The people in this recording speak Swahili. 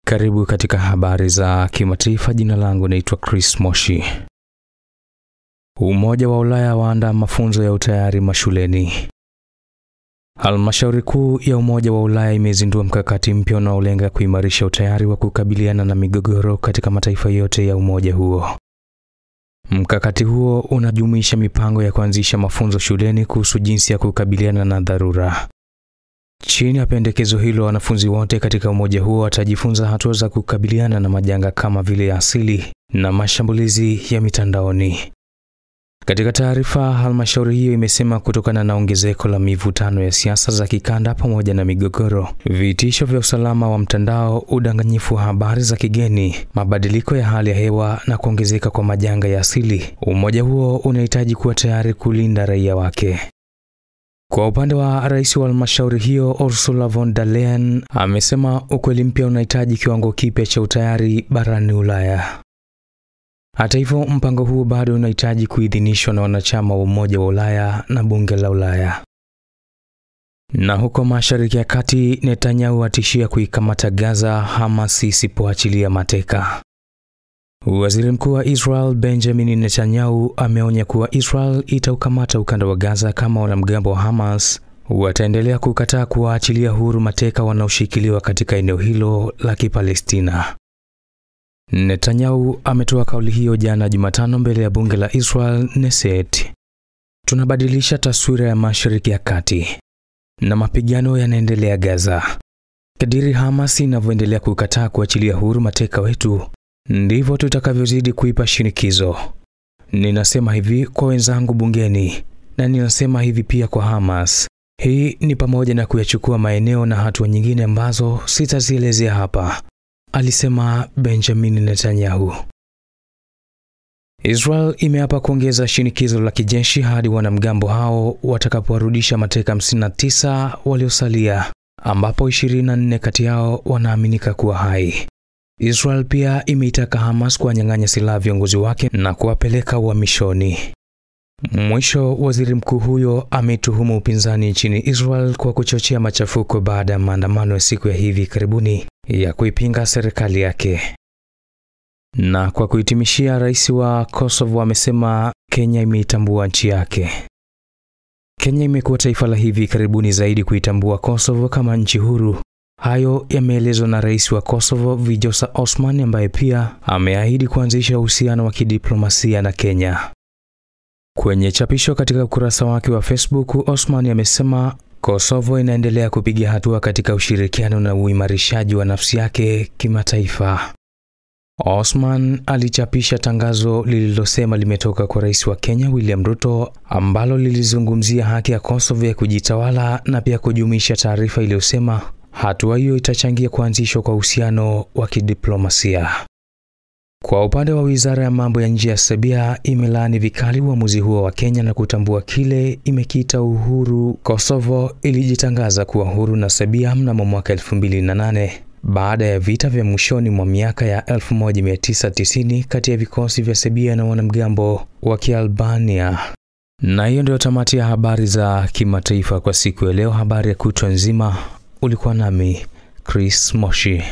Karibu katika habari za kimataifa. Jina langu naitwa Chris Moshi. Umoja wa Ulaya waandaa mafunzo ya utayari mashuleni. Halmashauri kuu ya Umoja wa Ulaya imezindua mkakati mpya unaolenga kuimarisha utayari wa kukabiliana na migogoro katika mataifa yote ya umoja huo. Mkakati huo unajumuisha mipango ya kuanzisha mafunzo shuleni kuhusu jinsi ya kukabiliana na dharura. Chini ya pendekezo hilo, wanafunzi wote katika umoja huo watajifunza hatua za kukabiliana na majanga kama vile asili na mashambulizi ya mitandaoni. Katika taarifa, halmashauri hiyo imesema kutokana na ongezeko la mivutano ya siasa za kikanda pamoja na migogoro, vitisho vya usalama wa mtandao, udanganyifu wa habari za kigeni, mabadiliko ya hali ya hewa na kuongezeka kwa majanga ya asili, umoja huo unahitaji kuwa tayari kulinda raia wake. Kwa upande wa rais wa halmashauri hiyo, Ursula von der Leyen, amesema ukweli mpya unahitaji kiwango kipya cha utayari barani Ulaya. Hata hivyo, mpango huu bado unahitaji kuidhinishwa na wanachama wa Umoja wa Ulaya na Bunge la Ulaya. Na huko Mashariki ya Kati, Netanyahu atishia kuikamata Gaza Hamas isipoachilia mateka. Waziri Mkuu wa Israel Benjamin Netanyahu ameonya kuwa Israel itaukamata ukanda wa Gaza kama wanamgambo wa Hamas wataendelea kukataa kuwaachilia huru mateka wanaoshikiliwa katika eneo hilo la Kipalestina. Netanyahu ametoa kauli hiyo jana Jumatano mbele ya bunge la Israel Knesset. Tunabadilisha taswira ya Mashariki ya Kati na mapigano yanaendelea Gaza. Kadiri Hamas inavyoendelea kukataa kuachilia huru mateka wetu, ndivyo tutakavyozidi kuipa shinikizo. Ninasema hivi kwa wenzangu bungeni na ninasema hivi pia kwa Hamas. Hii ni pamoja na kuyachukua maeneo na hatua nyingine ambazo sitazielezea hapa, alisema Benjamin Netanyahu. Israel imeapa kuongeza shinikizo la kijeshi hadi wanamgambo hao watakapowarudisha mateka 59 waliosalia, ambapo 24 kati yao wanaaminika kuwa hai. Israel pia imeitaka Hamas kuwanyang'anya silaha viongozi wake na kuwapeleka uhamishoni. Mwisho, waziri mkuu huyo ametuhumu upinzani nchini Israel kwa kuchochea machafuko baada ya maandamano ya siku ya hivi karibuni ya kuipinga serikali yake. Na kwa kuhitimishia, rais wa Kosovo amesema Kenya imeitambua nchi yake. Kenya imekuwa taifa la hivi karibuni zaidi kuitambua Kosovo kama nchi huru. Hayo yameelezwa na rais wa Kosovo Vjosa Osman, ambaye pia ameahidi kuanzisha uhusiano wa kidiplomasia na Kenya. Kwenye chapisho katika ukurasa wake wa Facebook, Osman amesema Kosovo inaendelea kupiga hatua katika ushirikiano na uimarishaji wa nafsi yake kimataifa. Osman alichapisha tangazo lililosema limetoka kwa rais wa Kenya William Ruto, ambalo lilizungumzia haki ya Kosovo ya kujitawala na pia kujumuisha taarifa iliyosema hatua hiyo itachangia kuanzishwa kwa uhusiano wa kidiplomasia. Kwa upande wa wizara ya mambo ya nje ya Serbia, imelaani vikali uamuzi huo wa Kenya na kutambua kile imekiita uhuru. Kosovo ilijitangaza kuwa huru na Serbia mnamo mwaka 2008 baada ya vita vya mwishoni mwa miaka ya 1990 kati ya vikosi vya Serbia na wanamgambo wa Kialbania. Na hiyo ndio tamati ya habari za kimataifa kwa siku ya leo. Habari ya kutwa nzima, ulikuwa nami Chris Moshi.